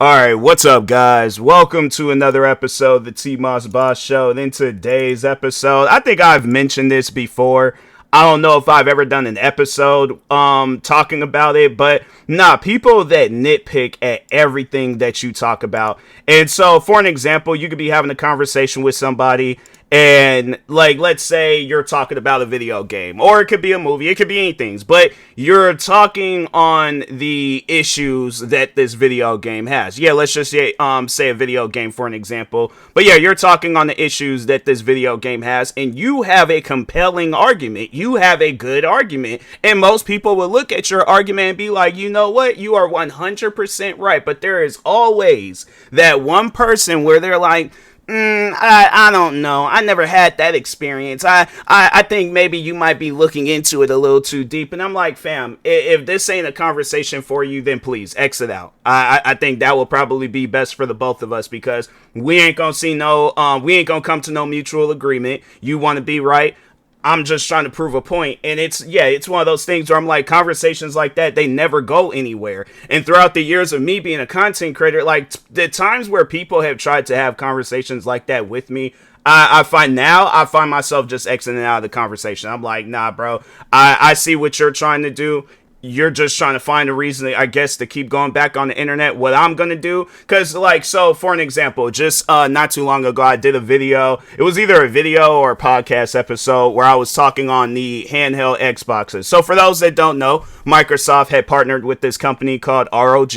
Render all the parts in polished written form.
Alright, what's up, guys? Welcome to another episode of the TMossBoss Show. And in today's episode, I think I've mentioned this before. I don't know if I've ever done an episode talking about it, but people that nitpick at everything that you talk about. And so, for an example, you could be having a conversation with somebody, and let's say you're talking about a video game, or it could be a movie, it could be anything, but you're talking on the issues that this video game has. Yeah, let's just say a video game for an example. But yeah, you're talking on the issues that this video game has, and you have a compelling argument. You have a good argument, and most people will look at your argument and be like, you know what, you are 100% right. But there is always that one person where they're like, I don't know. I never had that experience. I think maybe you might be looking into it a little too deep. And I'm like, fam, if this ain't a conversation for you, then please exit out. I think that will probably be best for the both of us, because we ain't gonna we ain't gonna come to no mutual agreement. You want to be right. I'm just trying to prove a point. And it's one of those things where I'm like, conversations like that, they never go anywhere. And throughout the years of me being a content creator, the times where people have tried to have conversations like that with me, I find myself just exiting out of the conversation. I'm like, nah, bro, I see what you're trying to do. You're just trying to find a reason, I guess, to keep going back on the internet. What I'm going to do, because, so for an example, just not too long ago, I did a video. It was either a video or a podcast episode where I was talking on the handheld Xboxes. So for those that don't know, Microsoft had partnered with this company called ROG.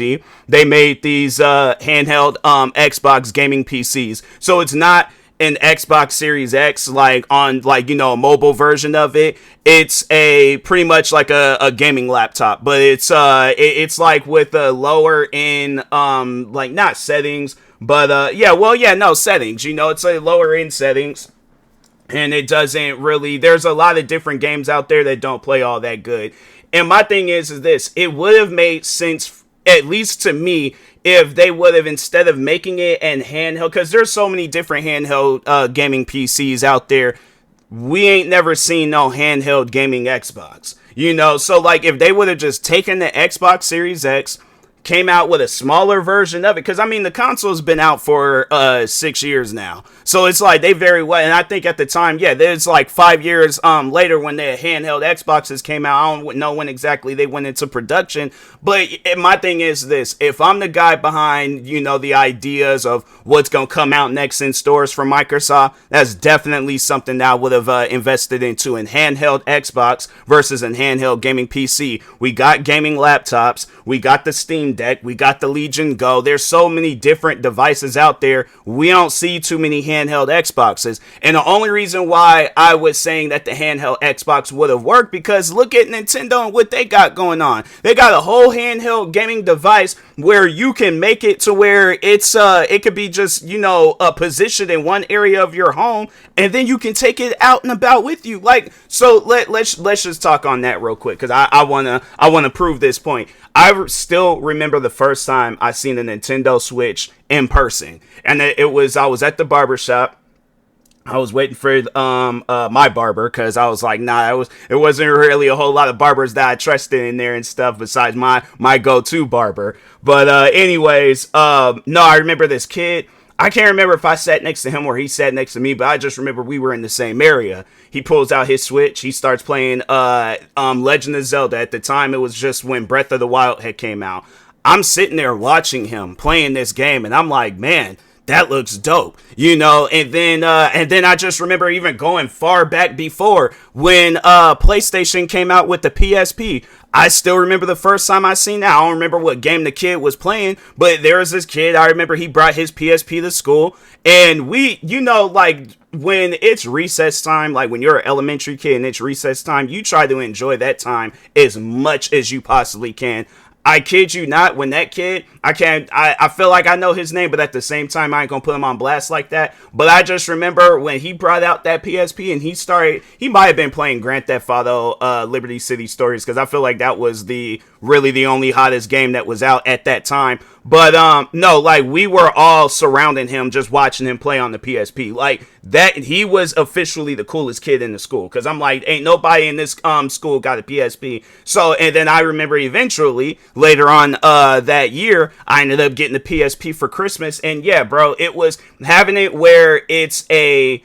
They made these handheld Xbox gaming PCs. So it's not an Xbox Series X, on a mobile version of it. It's a pretty much like a gaming laptop, but it's like with a lower end, not settings, but settings. It's a lower end settings. And it doesn't really, there's a lot of different games out there that don't play all that good. And my thing is this, it would have made sense, at least to me, if they would have, instead of making it an handheld, because there's so many different handheld gaming PCs out there, we ain't never seen no handheld gaming Xbox. So if they would have just taken the Xbox Series X, came out with a smaller version of it, because the console's been out for 6 years now, so it's like they very well, and I think at the time, there's 5 years later when the handheld Xboxes came out. I don't know when exactly they went into production, but my thing is this: if I'm the guy behind the ideas of what's gonna come out next in stores from Microsoft, that's definitely something that I would have invested into, in handheld Xbox versus an handheld gaming PC. We got gaming laptops, we got the Steam Deck, we got the Legion Go. There's so many different devices out there. We don't see too many handheld Xboxes. And the only reason why I was saying that the handheld Xbox would have worked, because look at Nintendo and what they got going on. They got a whole handheld gaming device where you can make it to where it's it could be just positioned in one area of your home, and then you can take it out and about with you. Let's just talk on that real quick, because I wanna prove this point. I still remember the first time I seen a Nintendo Switch in person, and I was at the barber shop. I was waiting for my barber, because I was like, it wasn't really a whole lot of barbers that I trusted in there and stuff besides my go-to barber. But anyways, no, I remember this kid. I can't remember if I sat next to him or he sat next to me, but I just remember we were in the same area. He pulls out his Switch. He starts playing Legend of Zelda. At the time, it was just when Breath of the Wild had came out. I'm sitting there watching him playing this game, and I'm like, man, that looks dope, and then I just remember even going far back before when PlayStation came out with the PSP. I still remember the first time I seen that. I don't remember what game the kid was playing, but there was this kid, I remember he brought his PSP to school, and we, when it's recess time, when you're an elementary kid and it's recess time, you try to enjoy that time as much as you possibly can. I kid you not, when that kid, I feel like I know his name, but at the same time, I ain't gonna put him on blast like that. But I just remember when he brought out that PSP and he might have been playing Grand Theft Auto, Liberty City Stories, because I feel like that was really the only hottest game that was out at that time. But no, like we were all surrounding him, just watching him play on the PSP. Like that, he was officially the coolest kid in the school. Cause I'm like, ain't nobody in this school got a PSP. So, and then I remember eventually later on that year, I ended up getting the PSP for Christmas. And yeah, bro, it was having it where it's a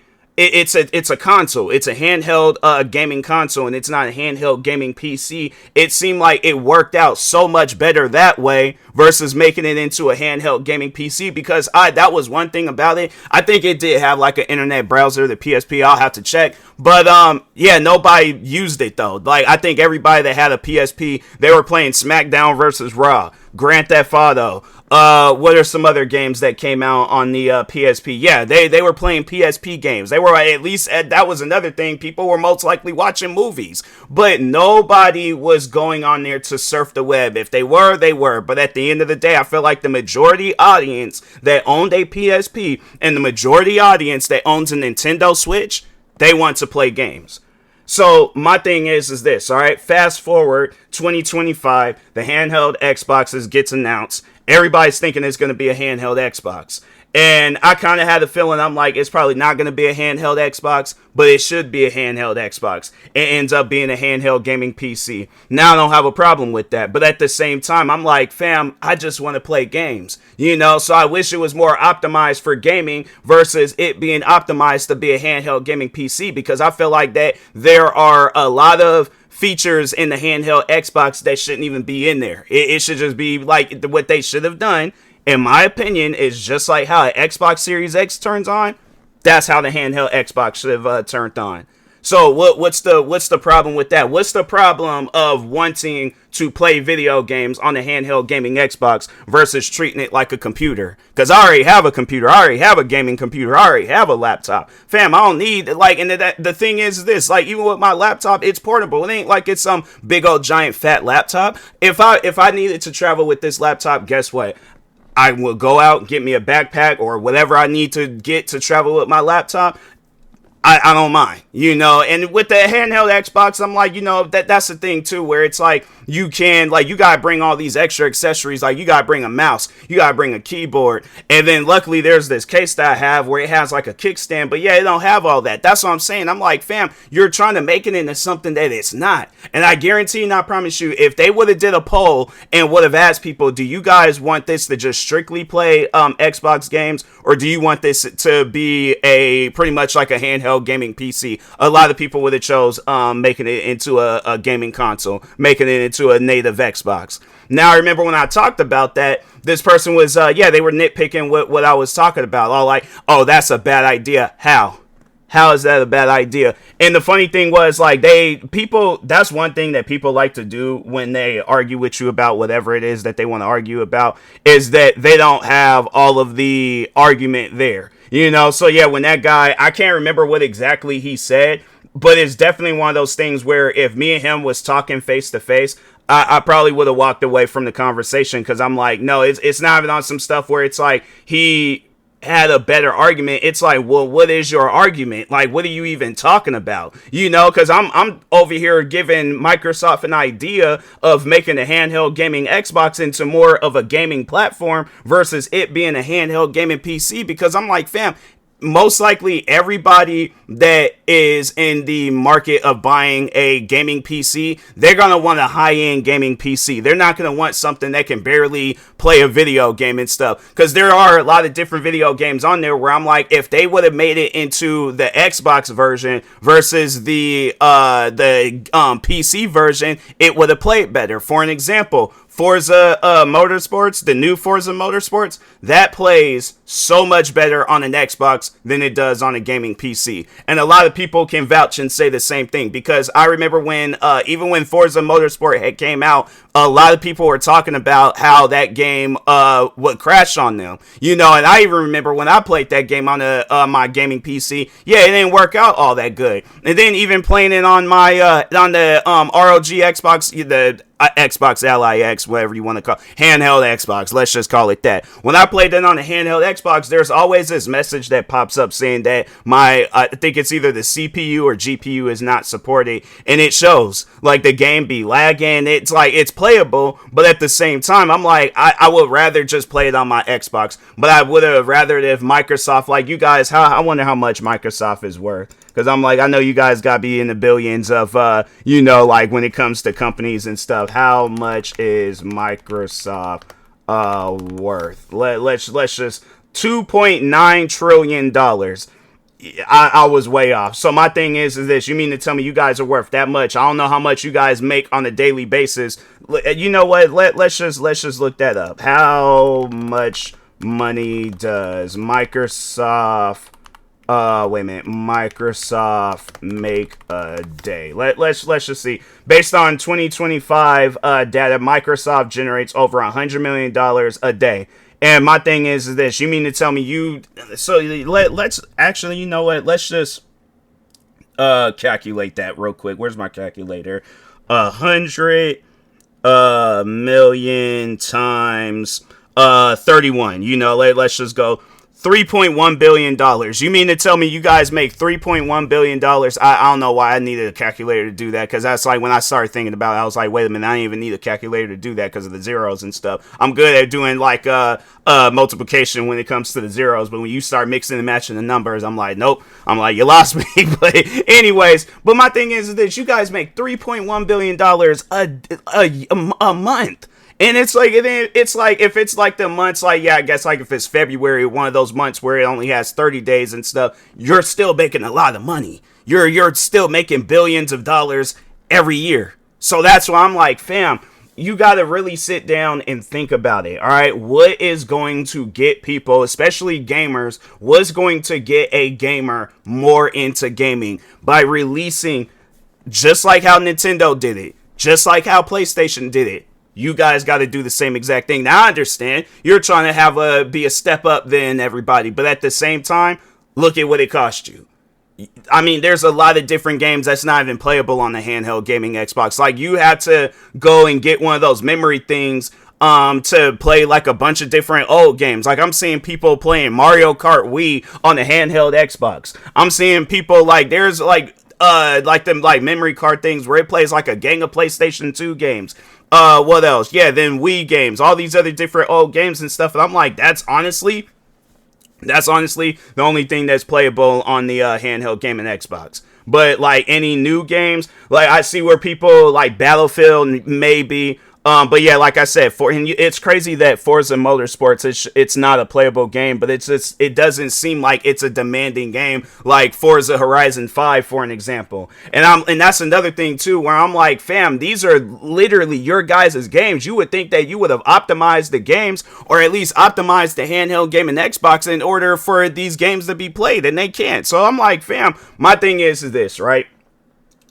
console. It's a handheld gaming console, and it's not a handheld gaming PC. It seemed like it worked out so much better that way versus making it into a handheld gaming PC, because that was one thing about it. I think it did have like an internet browser, the PSP. I'll have to check. But yeah, nobody used it though. Like I think everybody that had a PSP, they were playing SmackDown versus Raw, Grand Theft Auto. What are some other games that came out on the PSP? Yeah, they were playing PSP games. They were at least, that was another thing. People were most likely watching movies, but nobody was going on there to surf the web. If they were, they were. But at the end of the day, I feel like the majority audience that owned a PSP and the majority audience that owns a Nintendo Switch, they want to play games. So my thing is this, all right? Fast forward 2025, the handheld Xboxes gets announced. Everybody's thinking it's going to be a handheld Xbox. And I kind of had a feeling, I'm like, it's probably not going to be a handheld Xbox, but it should be a handheld Xbox. It ends up being a handheld gaming PC. Now I don't have a problem with that. But at the same time, I'm like, fam, I just want to play games. You know, so I wish it was more optimized for gaming versus it being optimized to be a handheld gaming PC, because I feel like that there are a lot of features in the handheld Xbox that shouldn't even be in there. It should just be like what they should have done, in my opinion, is just like how an Xbox Series X turns on. That's how the handheld Xbox should have turned on. So what's the problem with that? What's the problem of wanting to play video games on a handheld gaming Xbox versus treating it like a computer? Because I already have a computer. I already have a gaming computer. I already have a laptop. Fam, I don't need, like, and the thing is this, like, even with my laptop, it's portable. It ain't like it's some big old giant fat laptop. If I needed to travel with this laptop, guess what? I will go out, get me a backpack or whatever I need to get to travel with my laptop. I don't mind, you know. And with the handheld Xbox, I'm like, you know, that's the thing too, where it's like you can, like, you gotta bring all these extra accessories, like you gotta bring a mouse, you gotta bring a keyboard, and then luckily there's this case that I have where it has like a kickstand, but yeah, it don't have all that. That's what I'm saying. I'm like, fam, you're trying to make it into something that it's not. And I guarantee and I promise you, if they would have did a poll and would have asked people, do you guys want this to just strictly play Xbox games, or do you want this to be a pretty much like a handheld gaming PC, a lot of people would have chose making it into a gaming console, making it into a native Xbox. Now I remember when I talked about that, this person was they were nitpicking what I was talking about, all like, oh, that's a bad idea. How is that a bad idea? And the funny thing was, like, that's one thing that people like to do when they argue with you about whatever it is that they want to argue about, is that they don't have all of the argument there. You know, so yeah, when that guy, I can't remember what exactly he said, but it's definitely one of those things where if me and him was talking face to face, I probably would have walked away from the conversation, because I'm like, no, it's not even on some stuff where it's like he had a better argument. It's like, well, what is your argument? Like, what are you even talking about? You know, because I'm over here giving Microsoft an idea of making a handheld gaming Xbox into more of a gaming platform versus it being a handheld gaming PC, because I'm like, fam, most likely everybody that is in the market of buying a gaming PC, they're going to want a high-end gaming PC. They're not going to want something that can barely play a video game and stuff, because there are a lot of different video games on there where I'm like, if they would have made it into the Xbox version versus the PC version, it would have played better. For an example, Forza Motorsports, the new Forza Motorsports, that plays so much better on an Xbox than it does on a gaming PC. And a lot of people can vouch and say the same thing, because I remember when, even when Forza Motorsport had came out, a lot of people were talking about how that game would crash on them. You know, and I even remember when I played that game on my gaming PC, yeah, it didn't work out all that good. And then even playing it on my on the ROG Xbox, the Xbox Ally X, whatever you want to call it, handheld Xbox, let's just call it that. When I played it on the handheld Xbox, there's always this message that pops up saying that I think it's either the CPU or GPU is not supported, and it shows like the game be lagging. It's like it's playable, but at the same time, I'm like, I would rather just play it on my Xbox, but I would have rather if Microsoft, like you guys, I wonder how much Microsoft is worth. Because I'm like, I know you guys got to be in the billions of, like when it comes to companies and stuff. How much is Microsoft worth? Let's just $2.9 trillion. I was way off. So my thing is this. You mean to tell me you guys are worth that much? I don't know how much you guys make on a daily basis. You know what? Let's just look that up. How much money does Microsoft... wait a minute. Microsoft make a day. Let's just see. Based on 2025 data, Microsoft generates over $100 million a day. And my thing is this. You mean to tell me you... So let's actually, you know what? Let's just calculate that real quick. Where's my calculator? 100 million times 31. You know, let's just go... $3.1 billion. You mean to tell me you guys make $3.1 billion? I don't know why I needed a calculator to do that, because that's like when I started thinking about it, I was like, wait a minute, I didn't even need a calculator to do that because of the zeros and stuff. I'm good at doing like multiplication when it comes to the zeros, but when you start mixing and matching the numbers, I'm like, nope. I'm like, you lost me. But anyways, but my thing is this, you guys make $3.1 billion a month. And it's like if it's like the months, like, yeah, I guess like if it's February, one of those months where it only has 30 days and stuff, you're still making a lot of money. You're still making billions of dollars every year. So that's why I'm like, fam, you got to really sit down and think about it. All right. What is going to get people, especially gamers, what's going to get a gamer more into gaming by releasing, just like how Nintendo did it, just like how PlayStation did it. You guys got to do the same exact thing. Now, I understand you're trying to be a step up than everybody, but at the same time, look at what it cost you. I mean, there's a lot of different games that's not even playable on the handheld gaming Xbox. Like, you had to go and get one of those memory things to play like a bunch of different old games. Like, I'm seeing people playing Mario Kart Wii on the handheld Xbox. I'm seeing people like there's like them like memory card things where it plays like a gang of PlayStation 2 games. What else? Yeah, then Wii games, all these other different old games and stuff. And I'm like, that's honestly the only thing that's playable on the handheld gaming Xbox. But like any new games, like I see where people like Battlefield maybe. But yeah, like I said, it's crazy that Forza Motorsports, it's not a playable game, but it doesn't seem like it's a demanding game like Forza Horizon 5, for an example. And that's another thing too, where I'm like, fam, these are literally your guys' games. You would think that you would have optimized the games, or at least optimized the handheld game and Xbox in order for these games to be played, and they can't. So I'm like, fam, my thing is this, right?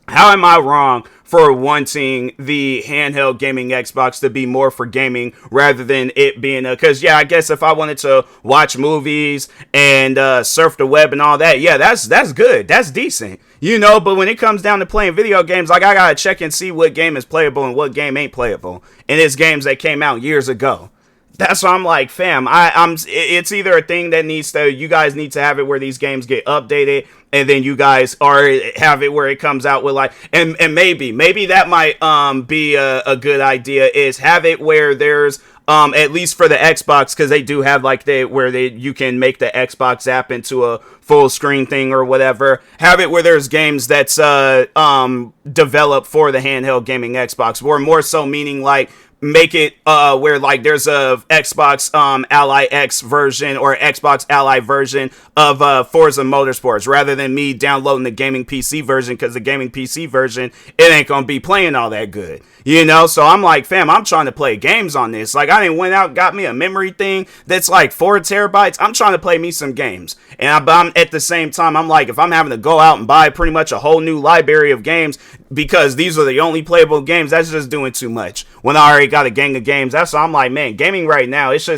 How am I wrong for wanting the handheld gaming Xbox to be more for gaming rather than it being because yeah, I guess if I wanted to watch movies and surf the web and all that, yeah, that's good, that's decent, you know. But when it comes down to playing video games, like I gotta check and see what game is playable and what game ain't playable, and it's games that came out years ago. That's why I'm like, fam, it's either a thing that you guys need to have it where these games get updated, and then you guys have it where it comes out with like, and maybe that might be a good idea, is have it where there's at least for the Xbox, because they do have like you can make the Xbox app into a full screen thing or whatever. Have it where there's games that's developed for the handheld gaming Xbox, or more so meaning like make it where like there's a Xbox Ally X version or Xbox Ally version of Forza Motorsports, rather than me downloading the gaming PC version, because the gaming PC version, it ain't gonna be playing all that good, you know. So I'm like, fam, I'm trying to play games on this. Like, I didn't went out, got me a memory thing that's like 4 terabytes. I'm trying to play me some games, and I'm at the same time, I'm like, if I'm having to go out and buy pretty much a whole new library of games because these are the only playable games, that's just doing too much when I already got a gang of games. That's why I'm like, man, gaming right now, it's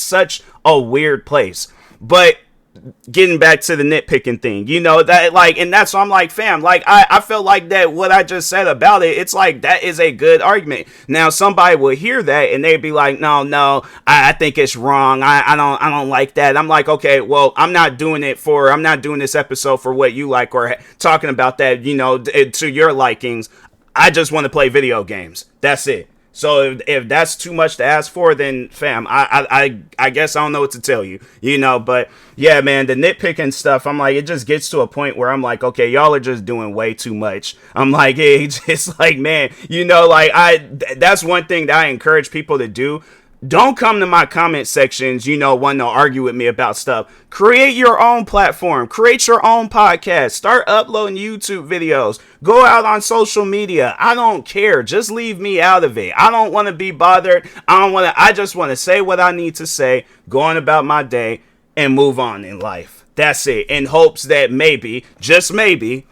such a weird place. But getting back to the nitpicking thing, that like, and that's why I'm like, fam, like I feel like that what I just said about it, it's like that is a good argument. Now somebody will hear that and they'd be like, no, I think it's wrong. I don't like that. I'm like, okay, well, I'm not doing this episode for what you like or talking about that, to your likings. I just want to play video games. That's it. So if that's too much to ask for, then fam, I guess I don't know what to tell you, but yeah, man, the nitpicking stuff, I'm like, it just gets to a point where I'm like, okay, y'all are just doing way too much. I'm like, it's like, man, that's one thing that I encourage people to do. Don't come to my comment sections, wanting to argue with me about stuff. Create your own platform. Create your own podcast. Start uploading YouTube videos. Go out on social media. I don't care. Just leave me out of it. I don't want to be bothered. I just want to say what I need to say, go on about my day, and move on in life. That's it. In hopes that maybe, just maybe,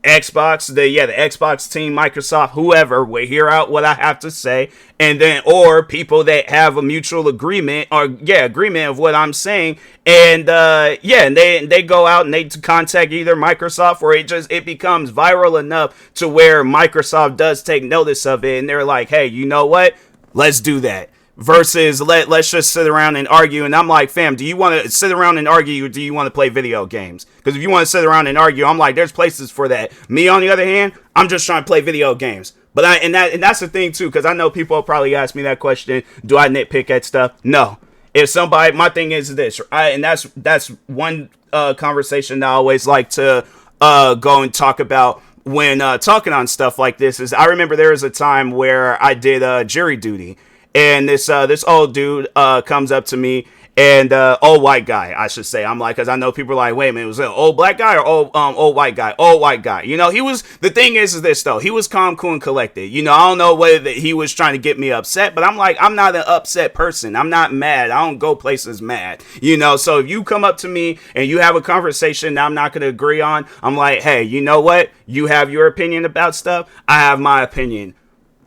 the Xbox team, Microsoft, whoever will hear out what I have to say, and then, or people that have a mutual agreement of what I'm saying, and and they go out and they contact either Microsoft, or it becomes viral enough to where Microsoft does take notice of it, and they're like, hey, you know what? Let's do that. Versus let's just sit around and argue. And I'm like, fam, do you want to sit around and argue, or do you want to play video games? Because if you want to sit around and argue, I'm like, there's places for that. Me, on the other hand, I'm just trying to play video games. But that's the thing too, because I know people will probably ask me that question. Do I nitpick at stuff? No. If somebody, my thing is this, and that's one conversation that I always like to go and talk about when talking on stuff like this. Is I remember there was a time where I did jury duty. And this old dude comes up to me, and old white guy, I should say. I'm like, because I know people are like, wait a minute, was it an old black guy or old white guy? Old white guy. He was, the thing is this though, he was calm, cool, and collected. I don't know whether he was trying to get me upset, but I'm like, I'm not an upset person. I'm not mad. I don't go places mad. So if you come up to me and you have a conversation that I'm not going to agree on, I'm like, hey, you know what? You have your opinion about stuff. I have my opinion.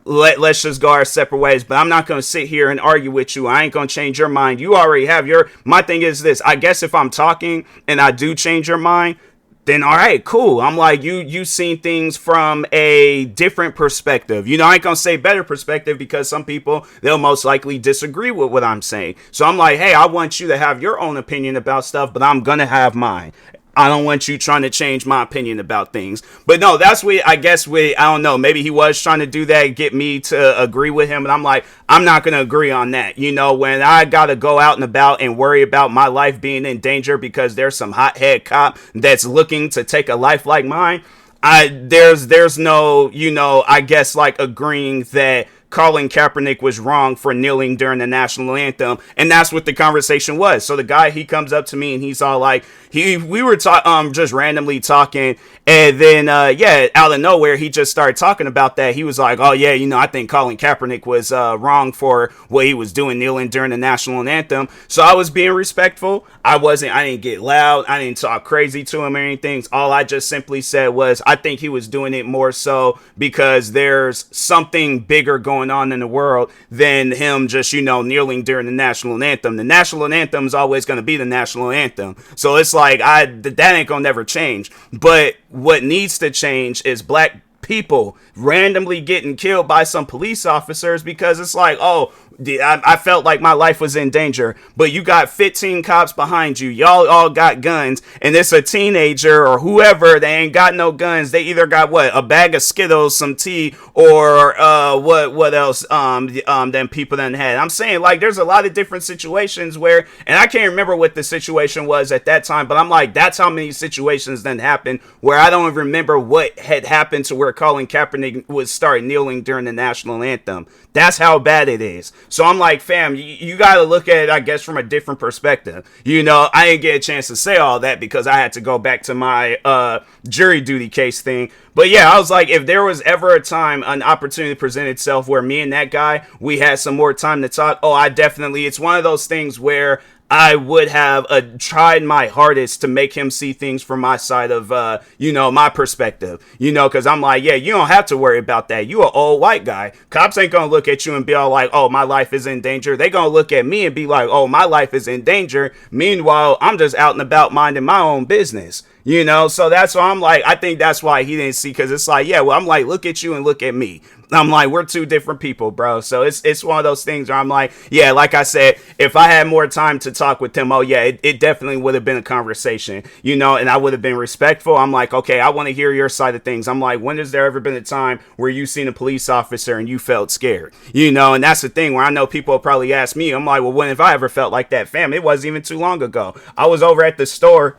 Let's just go our separate ways, but I'm not going to sit here and argue with you. I ain't going to change your mind. You already have my thing is this. I guess if I'm talking and I do change your mind, then all right, cool. I'm like, you seen things from a different perspective. I ain't going to say better perspective, because some people, they'll most likely disagree with what I'm saying. So I'm like, hey, I want you to have your own opinion about stuff, but I'm going to have mine. I don't want you trying to change my opinion about things. But no, that's what I don't know. Maybe he was trying to do that, get me to agree with him. And I'm like, I'm not going to agree on that. When I got to go out and about and worry about my life being in danger because there's some hothead cop that's looking to take a life like mine, there's no, I guess like agreeing that Colin Kaepernick was wrong for kneeling during the national anthem, and that's what the conversation was. So the guy, he comes up to me and he's all like, we were just randomly talking, and then out of nowhere he just started talking about that. He was like, oh yeah, I think Colin Kaepernick was wrong for what he was doing, kneeling during the national anthem. So I was being respectful. I didn't get loud. I didn't talk crazy to him or anything. All I just simply said was, I think he was doing it more so because there's something bigger going on in the world than him just, kneeling during the national anthem. The national anthem is always going to be the national anthem. So it's like, that ain't going to never change. But what needs to change is black people randomly getting killed by some police officers because it's like, oh, I felt like my life was in danger, but you got 15 cops behind you. Y'all all got guns, and it's a teenager or whoever. They ain't got no guns. They either got a bag of Skittles, some tea, or what else? Than people done had. I'm saying, like, there's a lot of different situations where, and I can't remember what the situation was at that time, but I'm like, that's how many situations then happened where I don't even remember what had happened to where Colin Kaepernick would start kneeling during the national anthem. That's how bad it is. So I'm like, fam, you got to look at it, I guess, from a different perspective. I didn't get a chance to say all that because I had to go back to my jury duty case thing. But yeah, I was like, if there was ever a time, an opportunity to present itself where me and that guy, we had some more time to talk. Oh, it's one of those things where I would have tried my hardest to make him see things from my side of, my perspective, because I'm like, yeah, you don't have to worry about that. You an old white guy. Cops ain't going to look at you and be all like, oh, my life is in danger. They going to look at me and be like, oh, my life is in danger. Meanwhile, I'm just out and about minding my own business. So that's why I'm like, I think that's why he didn't see, because it's like, yeah, well, I'm like, look at you and look at me. I'm like, we're two different people, bro. So it's one of those things where I'm like, yeah, like I said, if I had more time to talk with him, oh yeah, it definitely would have been a conversation, and I would have been respectful. I'm like, okay, I want to hear your side of things. I'm like, when has there ever been a time where you seen a police officer and you felt scared, and that's the thing where I know people will probably ask me, I'm like, well, when have I ever felt like that, fam? It wasn't even too long ago. I was over at the store.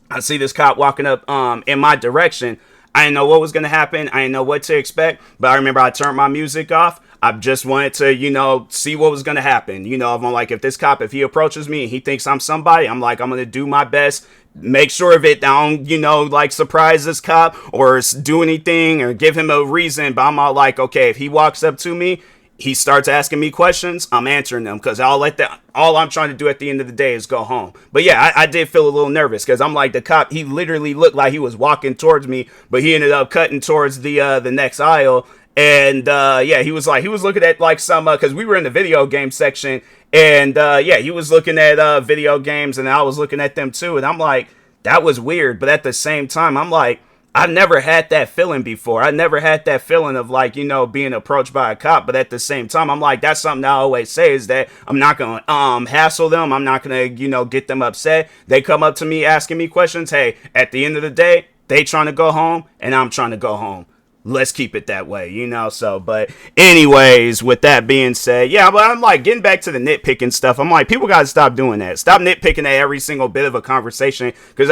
I see this cop walking up in my direction. I didn't know what was going to happen. I didn't know what to expect. But I remember I turned my music off. I just wanted to, see what was going to happen. I'm like, if this cop, if he approaches me and he thinks I'm somebody, I'm like, I'm going to do my best. Make sure of it. Don't, like surprise this cop or do anything or give him a reason. But I'm all like, okay, if he walks up to me, he starts asking me questions, I'm answering them, because all I'm trying to do at the end of the day is go home. But yeah, I did feel a little nervous, because I'm like, the cop, he literally looked like he was walking towards me, but he ended up cutting towards the next aisle. And yeah, he was looking at like some, because we were in the video game section, and yeah, he was looking at video games, and I was looking at them too. And I'm like, that was weird. But at the same time, I'm like, I've never had that feeling before. I never had that feeling of like, being approached by a cop. But at the same time, I'm like, that's something I always say, is that I'm not going to hassle them. I'm not going to, get them upset. They come up to me asking me questions. Hey, at the end of the day, they trying to go home and I'm trying to go home. Let's keep it that way, so, but anyways, with that being said, yeah, but I'm like, getting back to the nitpicking stuff, I'm like, people gotta stop doing that. Stop nitpicking at every single bit of a conversation, because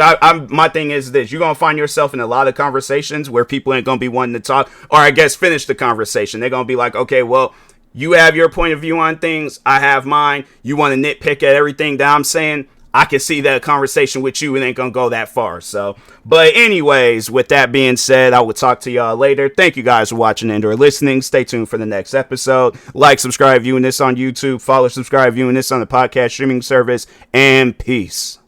my thing is this, you're gonna find yourself in a lot of conversations where people ain't gonna be wanting to talk, or I guess finish the conversation. They're gonna be like, okay, well, you have your point of view on things, I have mine, you want to nitpick at everything that I'm saying, I can see that conversation with you, it ain't gonna go that far. So, but anyways, with that being said, I will talk to y'all later. Thank you guys for watching and or listening. Stay tuned for the next episode. Like, subscribe, viewing this on YouTube. Follow, subscribe, viewing this on the podcast streaming service. And peace.